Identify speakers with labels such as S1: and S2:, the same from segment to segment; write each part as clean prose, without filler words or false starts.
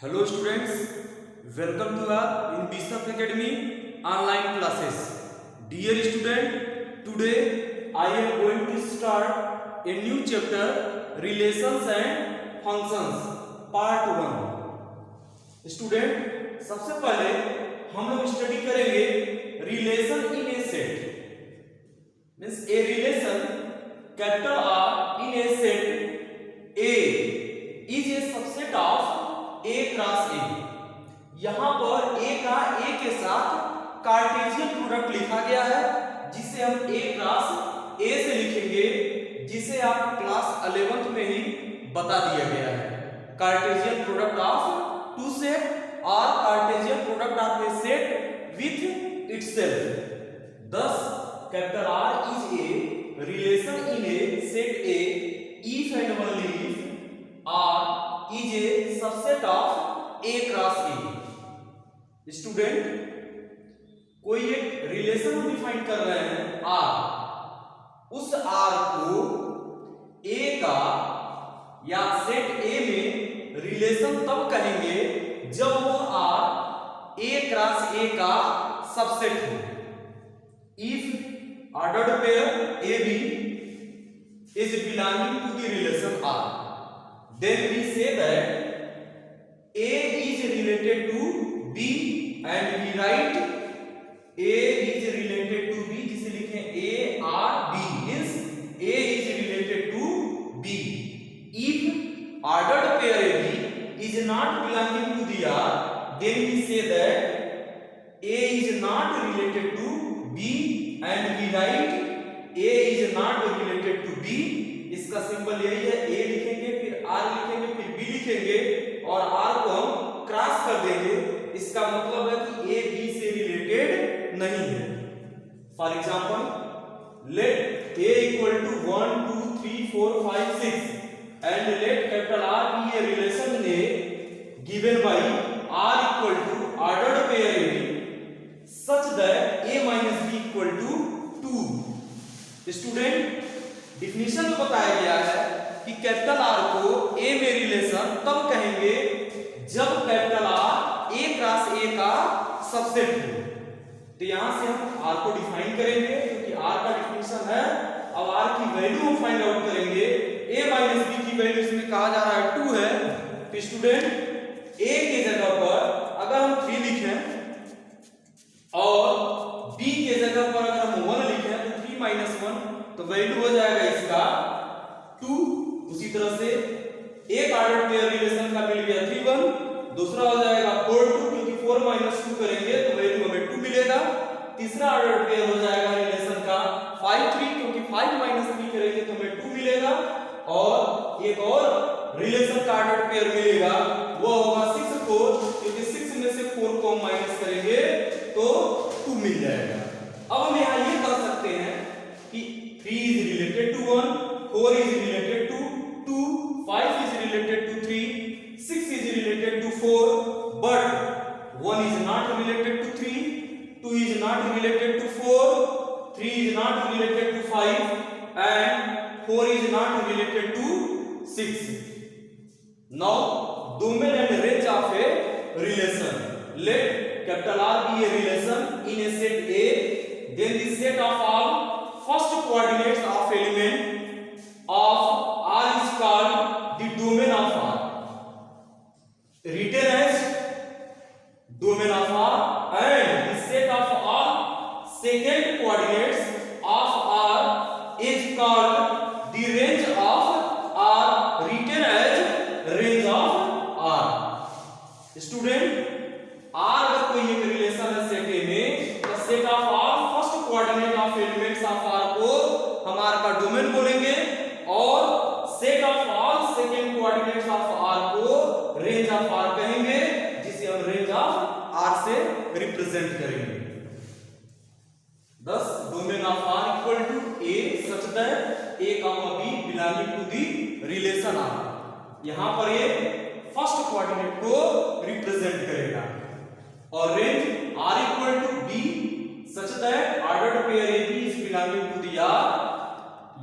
S1: Hello students, welcome to our in Bishop Academy online classes. Dear student, today I am going to start a new chapter relations and functions part 1. Student, सबसे पहले हम लोग study करेंगे relation in A set. Means a relation capital R in a set A is a subset of A cross A. यहां पर A का A के साथ कार्टेशियन प्रोडक्ट लिखा गया है जिसे हम A क्रॉस A से लिखेंगे, जिसे आप क्लास 11th में ही बता दिया गया है. Cartesian product of two set और Cartesian product of a set with itself. Thus capital R is a relation in a set A if and only if R is a subset of A cross A. Student, कोई एक relation हम define कर रहे हैं R. उस R को A का या सेट A में रिलेशन तब कहेंगे जब वो R A क्रॉस A का सबसेट हो. If ordered pair AB is belonging to the relation R, then we say that A is related to B and we write A is related to B, जिसे लिखें A R B means A is related to B. If ordered pair AB is not belonging to the R, then we say that A is not related to B and we write A is not related to B. इसका symbol यही है, A लिखेंगे फिर R लिखेंगे फिर B लिखेंगे और R को हम क्रॉस कर देंगे. इसका मतलब है कि A B से रिलेटेड नहीं है. For example, let A equal to 1 2 3 4 5 6 and let capital R be a relation A given by R equal to ordered pair AB such that A minus B equal to 2. Student, definition में बताया गया है कि capital R को A में relation तब कहेंगे जब capital R A cross A का सबसेट हो. तो यहां से हम R को डिफाइन करेंगे क्योंकि R का डिफिनीशन है. अब R की वैल्यू हम फाइंड आउट करेंगे. A माइनस B की वैल्यू इसमें कहा जा रहा है 2 है. तो स्टूडेंट, A की जगह पर अगर हम 3 लिखें और B के जगह पर अगर हम 1 लिखें तो 3 माइनस 1 तो वैल्यू हो जाएगा इसका 2. उसी तरह से एक ऑर्डर पेयर रिलेशन का मिल गया 3 1, दूसरा हो जाएगा 4 2 क्योंकि 4 माइनस 2 करेंगे तो वैल्यू हमें 2 मिलेगा. तीसरा ऑर्डर पेयर हो जाएगा रिलेशन का 5 3 क्योंकि 5 माइनस 3 करेंगे तो हमें 2 मिलेगा. और एक और रिलेशन का ऑर्डर पेयर मिलेगा, वो होगा 6 4 क्योंकि 6 में से 4 को हम माइनस करेंगे तो 2 मिल जाएगा. अब हम यहां ये कर सकते हैं कि 3 is related to 1, 4 is related to 2, 5 is related to 3, 6 is related to 4, but 1 is not related to 3, 2 is not related to 4, 3 is not related to 5 and 4 is not related to 6. Now domain and range of a relation. Let capital R be a relation in a set A, then the set of all first coordinates of element of R is called the domain of R. Written as domain of R, and the set of all second coordinates of R is called the range of R, written as range of R. Student, R अगर कोई एक relation है set A में तो set of all first coordinate of elements of R को हम R का domain बोलेंगे और set of all second coordinates of R को रेंज ऑफ R कहेंगे, जिसे हम रेंज ऑफ R से रिप्रेजेंट करेंगे. Thus domain of R equal to A such that A, B belonging to the relation R. यहां पर ये फर्स्ट कोऑर्डिनेट को रिप्रेजेंट करेगा और range R equal to B such that ordered pair AB is belonging to the R.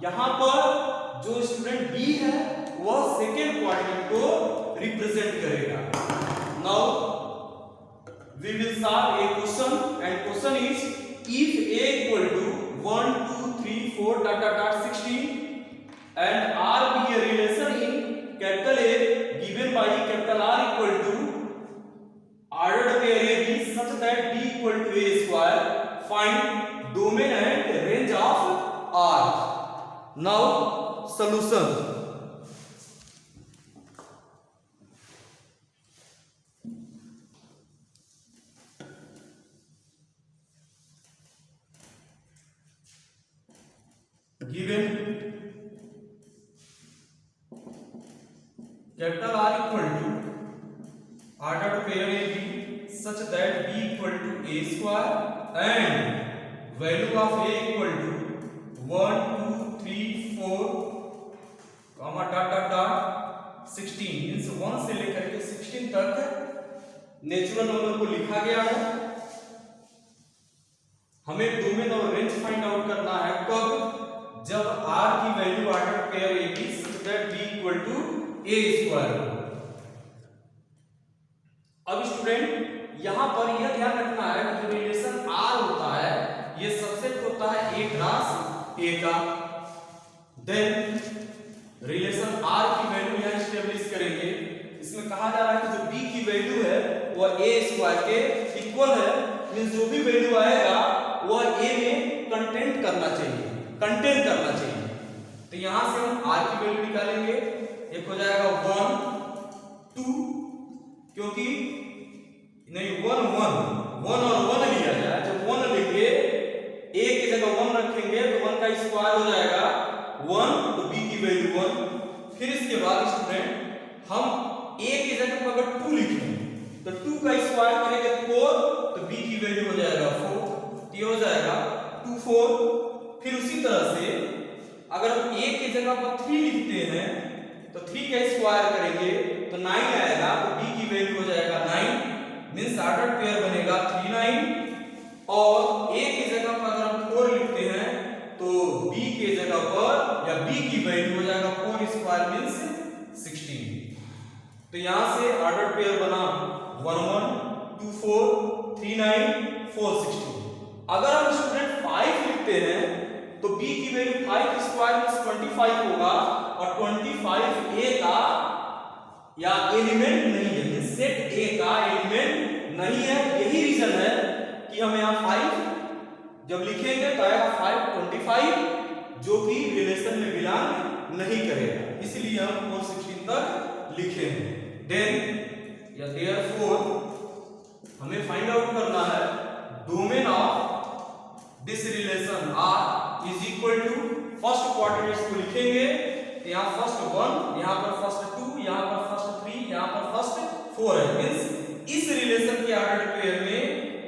S1: यहां पर जो student B है वह सेकेंड कोऑर्डिनेट को रिप्रेजेंट करेगा. now we will solve a question, and question is if a equal to 1 2 3 4 dot dot dot 16 and r be a relation in capital A given by capital R equal to ordered pair AB such that B equal to A square, find domain and range of R. Now solution. Given capital R equal to ordered pair AB such that B equal to A square and value of A equal to 1 2 3 4 comma dot dot dot 16 means 1 से लेकर के 16 तक natural number को लिखा गया है। हमें domain और रेंज फाइंड आउट करना है कब, जब R की value order pair AB such that B equal to A square। अब स्टूडेंट यहां पर यह ध्यान रखना है कि जो रिलेशन R होता है ये सबसेट होता है A क्रॉस A का। देन रिलेशन R की वैल्यू यहां एस्टेब्लिश करेंगे। इसमें कहा जा रहा है कि जो B की वैल्यू है वह A स्क्वायर के इक्वल है, मींस जो भी वैल्यू आएगा वह A में कंटेन करना चाहिए। तो यहां से हम R की वैल्यू निकालेंगे। एक हो जाएगा 1 2 क्योंकि नहीं 1 और 1 लिया जाए, जब 1 लेंगे A की जगह 1 रखेंगे तो 1 का स्क्वायर हो जाएगा 1, तो B की वैल्यू 1। फिर इसके बाद स्टूडेंट हम A की जगह पर अगर 2 लिखें तो 2 का स्क्वायर करेंगे 4, तो B की वैल्यू हो जाएगा 4, ये हो जाएगा 2 4। फिर उसी तरह से अगर हम A की जगह पर 3 लिखते हैं तो 3 का स्क्वायर करेंगे तो 9 आएगा, तो B की वैल्यू हो जाएगा 9, मींस ऑर्डर पेयर बनेगा 3 9। और A की जगह पर अगर हम 4 लिखते हैं तो B की जगह पर या B की वैल्यू हो जाएगा 4 स्क्वायर मींस 16। तो यहां से ऑर्डर पेयर बना 1 1 2 4 3 9 4 16। अगर हम स्टूडेंट 5 लिखते हैं तो B की वैल्यू 5 स्क्वायर में 25 होगा, और 25 A का या एलिमेंट नहीं है, सेट A का एलिमेंट नहीं है। यही रीजन है कि हम यहाँ 5 जब लिखेंगे तो आएगा 5 25 जो कि रिलेशन में बिलोंग नहीं करेगा, इसलिए हम 4 16 तक लिखेंगे। देन या देयरफॉर हमें फाइंड आउट करना है domain of this relation R is equal to first coordinates को लिखेंगे, यहाँ फर्स्ट 1, यहाँ पर फर्स्ट 2, यहाँ पर फर्स्ट 3, यहाँ पर फर्स्ट 4 है। मींस इस रिलेशन के ऑर्डर पेयर में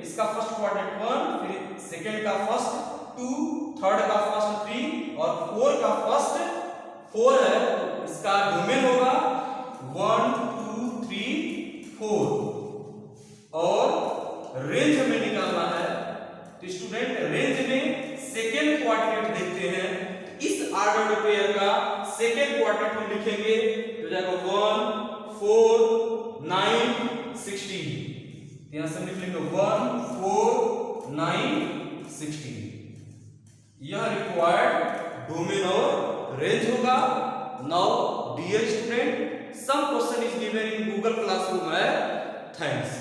S1: इसका फर्स्ट कोऑर्डिनेट 1, फिर सेकंड का फर्स्ट 2, थर्ड का फर्स्ट 3 और 4 का फर्स्ट 4 है, तो इसका डोमेन होगा 1 2 3 4। और रेंज हमें निकालना है, तो स्टूडेंट रेंज में सेकेंड क्वाड्रेंट देखते हैं। इस ऑर्डर्ड पेयर का सेकेंड क्वाड्रेंट हम लिखेंगे तो जाएगा 1 4 9 16। यहां से लिख लेंगे 1 4 9 16। यह रिक्वायर्ड डोमेन और रेंज होगा। Now dear student, some question is given in Google Classroom है। थैंक्स।